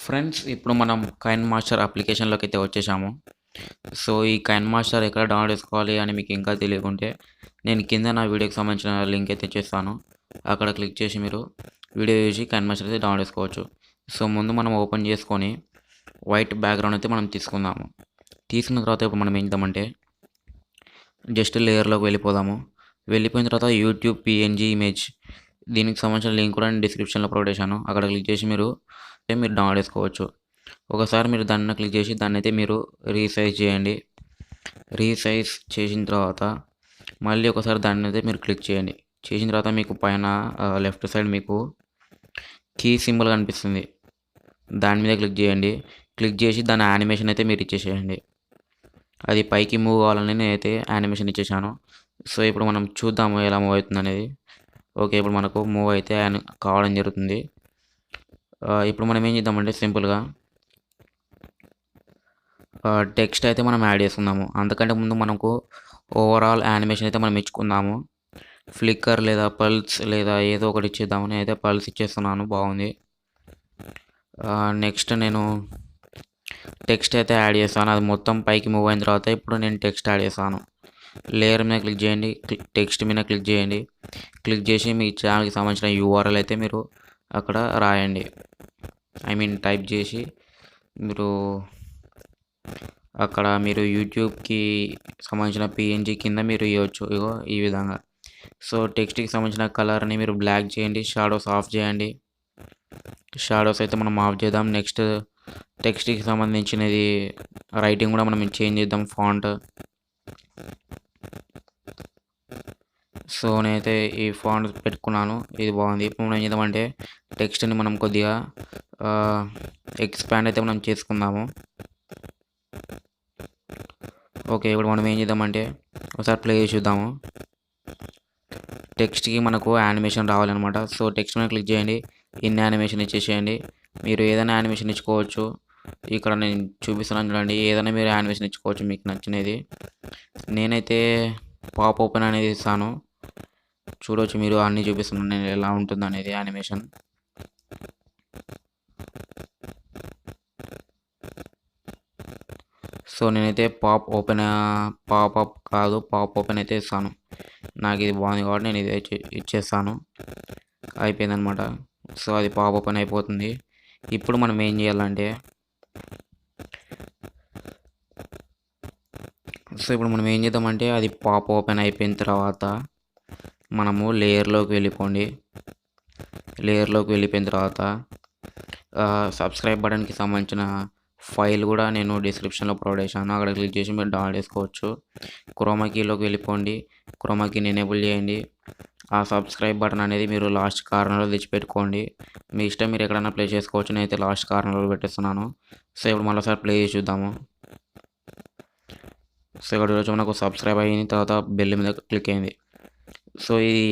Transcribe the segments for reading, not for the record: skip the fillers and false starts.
Friends, ఇప్పుడు మనం Kine master అప్లికేషన్‌లోకి అయితే వచ్చేసాము. సో, ఈ కైన్ మాస్టర్ ఎక్కడ డౌన్‌లోడ్ చేసుకోవాలి అని మీకు ఇంకా తెలియకుంటే, నేను కింద నా వీడియోకి సంబంధించిన లింక్ అయితే ఇచ్చేస్తాను. అక్కడ క్లిక్ చేసి మీరు వీడియో చూసి కైన్ మాస్టర్ అయితే డౌన్‌లోడ్ చేసుకోవచ్చు. సో, ముందు మనం ఓపెన్ చేసుకొని వైట్ బ్యాక్‌గ్రౌండ్ అయితే మనం తీసుకుందాము. తీసుకున్న తర్వాత ఇప్పుడు మనం ఏం చేద్దామంటే జస్ట్ లేయర్‌లోకి వెళ్ళిపోదాము. వెళ్ళిపోయిన తర్వాత యూట్యూబ్ పీఎన్‌జీ ఇమేజ్ దీనికి సంబంధించిన లింక్ కూడా నేను డిస్క్రిప్షన్‌లో ప్రొవైడ్ చేశాను. అక్కడ క్లిక్ చేసి మీరు డౌన్‌లోడ్ చేసుకోవచ్చు. ఒకసారి మీరు దాన్ని క్లిక్ చేసి దాన్నైతే మీరు రీసైజ్ చేయండి. రీసైజ్ చేసిన తర్వాత మళ్ళీ ఒకసారి దాన్నైతే మీరు క్లిక్ చేయండి. చేసిన తర్వాత మీకు పైన లెఫ్ట్ సైడ్ మీకు కీ సింబల్ కనిపిస్తుంది. దాని మీద క్లిక్ చేయండి. క్లిక్ చేసి దాని యానిమేషన్ అయితే మీరు ఇచ్చేసేయండి. అది పైకి మూవ్ కావాలని నేనైతే యానిమేషన్ ఇచ్చేసాను. సో, ఇప్పుడు మనం చూద్దాము ఎలా మూవ్ అవుతుందనేది. ఓకే, ఇప్పుడు మనకు మూవ్ అయితే కావడం జరుగుతుంది. ఇప్పుడు మనం ఏం చేద్దామంటే సింపుల్‌గా టెక్స్ట్ అయితే మనం యాడ్ చేసుకుందాము. అంతకంటే ముందు మనకు ఓవరాల్ యానిమేషన్ అయితే మనం ఇచ్చుకుందాము. ఫ్లిక్కర్ లేదా పల్స్ లేదా ఏదో ఒకటి ఇచ్చేద్దాము. నేనైతే పల్స్ ఇచ్చేస్తున్నాను, బాగుంది. నెక్స్ట్ నేను టెక్స్ట్ అయితే యాడ్ చేస్తాను. అది మొత్తం పైకి మూవ్ అయిన తర్వాత ఇప్పుడు నేను టెక్స్ట్ యాడ్ చేస్తాను. లేయర్ మీద క్లిక్ చేయండి. టెక్స్ట్ మీద క్లిక్ చేయండి. క్లిక్ చేసి మీ ఛానల్‌కి సంబంధించిన యూఆర్ఎల్ అయితే మీరు అక్కడ రాయండి. టైప్ చేసి మీరు అక్కడ మీరు యూట్యూబ్‌కి సంబంధించిన పీఎన్‌జీ కింద మీరు ఇవ్వచ్చు. ఇగో ఈ విధంగా. సో, టెక్స్ట్‌కి సంబంధించిన కలర్‌ని మీరు బ్లాక్ చేయండి. షాడోస్ ఆఫ్ చేయండి. షాడోస్ అయితే మనం ఆఫ్ చేద్దాం. నెక్స్ట్ టెక్స్ట్‌కి సంబంధించినది రైటింగ్ కూడా మనం చేంజ్ చేద్దాం, ఫాంట్. సో, నేనైతే ఈ ఫాంట్ పెట్టుకున్నాను. ఇది బాగుంది. ఇప్పుడు మనం ఏం చేద్దామంటే టెక్స్ట్‌ని మనం కొద్దిగా ఎక్స్పాండ్ అయితే మనం చేసుకుందాము. ఓకే, ఇప్పుడు మనం ఏం చేద్దామంటే ఒకసారి ప్లే చేసి చూద్దాము. టెక్స్ట్‌కి మనకు యానిమేషన్ రావాలన్నమాట. సో, టెక్స్ట్ మీద క్లిక్ చేయండి. ఇన్ యానిమేషన్ ఇచ్చేసేయండి. మీరు ఏదైనా యానిమేషన్ ఇచ్చుకోవచ్చు. ఇక్కడ నేను చూపిస్తున్నాను చూడండి. ఏదైనా మీరు యానిమేషన్ ఇచ్చుకోవచ్చు మీకు నచ్చినది. నేనైతే పాప్ ఓపెన్ అనేది ఇస్తాను. చూడవచ్చు మీరు, అన్నీ చూపిస్తున్నాను నేను ఎలా ఉంటుందనేది యానిమేషన్. సో, నేనైతే పాప్ అప్ కాదు, పాప్ ఓపెన్ అయితే ఇస్తాను. నాకు ఇది బాగుంది కాబట్టి నేను ఇదే ఇచ్చేస్తాను. అయిపోయిందనమాట. సో, అది పాప్ ఓపెన్ అయిపోతుంది. ఇప్పుడు మనం ఏం చేయాలంటే ఇప్పుడు మనం ఏం చేద్దామంటే అది పాప్ ఓపెన్ అయిపోయిన తర్వాత మనము లేయర్‌లోకి వెళ్ళిపోండి. లేయర్‌లోకి వెళ్ళిపోయిన తర్వాత సబ్స్క్రైబ్ బటన్‌కి సంబంధించిన ఫైల్ కూడా నేను డిస్క్రిప్షన్‌లో ప్రొవైడ్ చేశాను. అక్కడ క్లిక్ చేసి మీరు డౌన్లోడ్ చేసుకోవచ్చు. క్రోమా కీలోకి వెళ్ళిపోండి. క్రోమా కీని ఎనేబుల్ చేయండి. ఆ సబ్స్క్రైబ్ బటన్ అనేది మీరు లాస్ట్ కార్నర్‌లో తెచ్చిపెట్టుకోండి. మీ ఇష్టం, మీరు ఎక్కడైనా ప్లే చేసుకోవచ్చు. నేనైతే లాస్ట్ కార్నర్‌లో పెట్టేస్తున్నాను. సో, ఇప్పుడు మరోసారి ప్లే చేసి చూద్దాము. సో, ఇక్కడ చూడొచ్చు మనకు సబ్స్క్రైబ్ అయిన తర్వాత బెల్ మీద క్లిక్ అయింది. సో, ఇది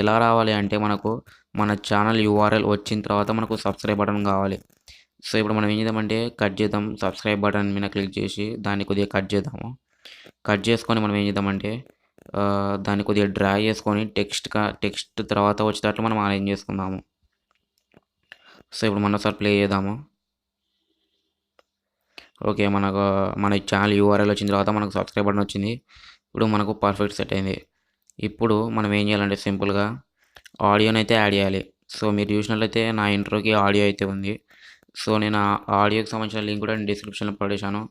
ఎలా రావాలి అంటే మనకు మన ఛానల్ యూఆర్ఎల్ వచ్చిన తర్వాత మనకు సబ్స్క్రైబ్ బటన్ కావాలి. సో, ఇప్పుడు మనం ఏం చేద్దామంటే కట్ చేద్దాం. సబ్స్క్రైబ్ బటన్ మీద క్లిక్ చేసి దాన్ని కొద్దిగా కట్ చేద్దాము. కట్ చేసుకొని మనం ఏం చేద్దామంటే దాన్ని కొద్దిగా డ్రాగ్ చేసుకొని టెక్స్ట్ తర్వాత వచ్చేటట్లు మనం అరేంజ్ చేసుకుందాము. సో, ఇప్పుడు మరోసారి ప్లే చేద్దాము. ఓకే, మన ఛానల్ యూఆర్ఎల్ వచ్చిన తర్వాత మనకు సబ్స్క్రైబ్ బటన్ వచ్చింది. ఇప్పుడు మనకు పర్ఫెక్ట్ సెట్ అయింది. ఇప్పుడు మనం ఏం చేయాలంటే సింపుల్గా ఆడియోని అయితే యాడ్ చేయాలి. సో, మీరు చూసినట్లయితే నా ఇంట్రోకి ఆడియో అయితే ఉంది. సో, నేను ఆ ఆడియోకి సంబంధించిన లింక్ కూడా నేను డిస్క్రిప్షన్లో ప్రొవైడ్ చేశాను.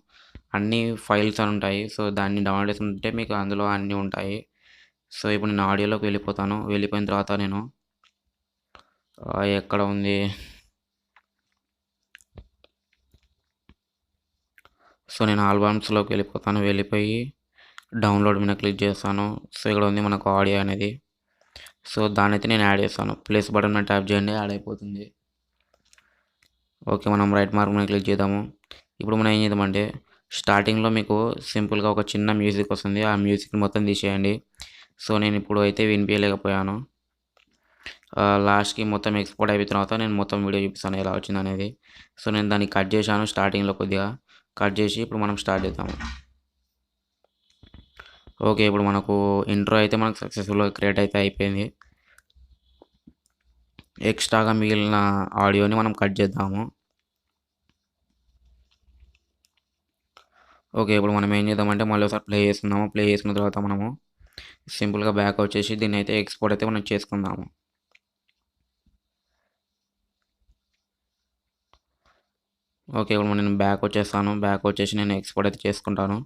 అన్ని ఫైల్స్ అని ఉంటాయి. సో, దాన్ని డౌన్లోడ్ చేసుకుంటే మీకు అందులో అన్నీ ఉంటాయి. సో, ఇప్పుడు నేను ఆడియోలోకి వెళ్ళిపోతాను. వెళ్ళిపోయిన తర్వాత నేను ఎక్కడ ఉంది, సో, నేను ఆల్బమ్స్లోకి వెళ్ళిపోతాను. వెళ్ళిపోయి డౌన్లోడ్ మీద క్లిక్ చేస్తాను. సో, ఇక్కడ ఉంది మనకు ఆడియో అనేది. సో, దాన్నైతే నేను యాడ్ చేస్తాను. ప్లస్ బటన్ మీద ట్యాప్ చేయండి, యాడ్ అయిపోతుంది. ఓకే, మనం రైట్ మార్క్ మీద క్లిక్ చేద్దాము. ఇప్పుడు మనం ఏం చేద్దామంటే స్టార్టింగ్లో మీకు సింపుల్గా ఒక చిన్న మ్యూజిక్ వస్తుంది. ఆ మ్యూజిక్ని మొత్తం తీసేయండి. సో, నేను ఇప్పుడు అయితే వినిపించలేకపోయాను. లాస్ట్కి మొత్తం ఎక్స్పోర్ట్ అయిపోయిన తర్వాత నేను మొత్తం వీడియో చూపిస్తాను ఎలా వచ్చిందనేది. సో, నేను దాన్ని కట్ చేశాను స్టార్టింగ్లో కొద్దిగా. కట్ చేసి ఇప్పుడు మనం స్టార్ట్ చేద్దాము. ఓకే. ఇప్పుడు మనకు ఇంట్రో అయితే మనకు సక్సెస్‌ఫుల్‌గా క్రియేట్ అయితే అయిపోయింది. ఎక్స్ట్రాగా మిగిలిన ఆడియోని మనం కట్ చేద్దాము. ఓకే. ఇప్పుడు మనం ఏం చేద్దామంటే మళ్ళీ ఒకసారి ప్లే చేసుకుందాము. ప్లే చేసుకున్న తర్వాత మనము సింపుల్‌గా బ్యాక్ వచ్చేసి దీన్నైతే ఎక్స్‌పోర్ట్ అయితే మనం చేసుకుందాము. ఓకే. ఇప్పుడు నేను బ్యాక్ వచ్చేస్తాను. బ్యాక్ వచ్చేసి నేను ఎక్స్‌పోర్ట్ అయితే చేసుకుంటాను.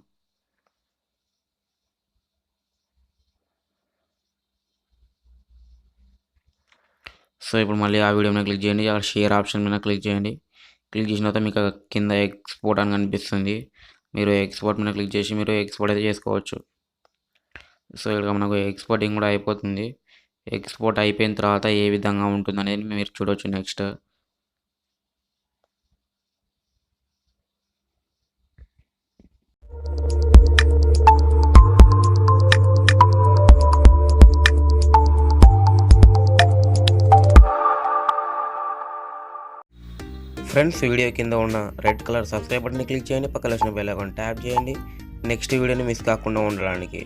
సో, ఇప్పుడు మళ్ళీ ఆ వీడియో మీద క్లిక్ చేయండి. అక్కడ షేర్ ఆప్షన్ మీద క్లిక్ చేయండి. క్లిక్ చేసిన తర్వాత మీకు కింద ఎక్స్‌పోర్ట్ అని కనిపిస్తుంది. మీరు ఎక్స్‌పోర్ట్ మీద క్లిక్ చేసి మీరు ఎక్స్‌పోర్ట్ అయితే చేసుకోవచ్చు. సో, ఇక్కడ మనకు ఎక్స్‌పోర్టింగ్ కూడా అయిపోతుంది. ఎక్స్‌పోర్ట్ అయిపోయిన తర్వాత ఏ విధంగా ఉంటుందనేది మీరు చూడొచ్చు నెక్స్ట్. ఫ్రెండ్స్, వీడియో కింద ఉన్న రెడ్ కలర్ సబ్స్క్రైబ్ బటన్ని క్లిక్ చేయండి. పక్కన వచ్చిన బెల్ ఐకాన్ ట్యాప్ చేయండి. నెక్స్ట్ వీడియోని మిస్ కాకుండా ఉండడానికి.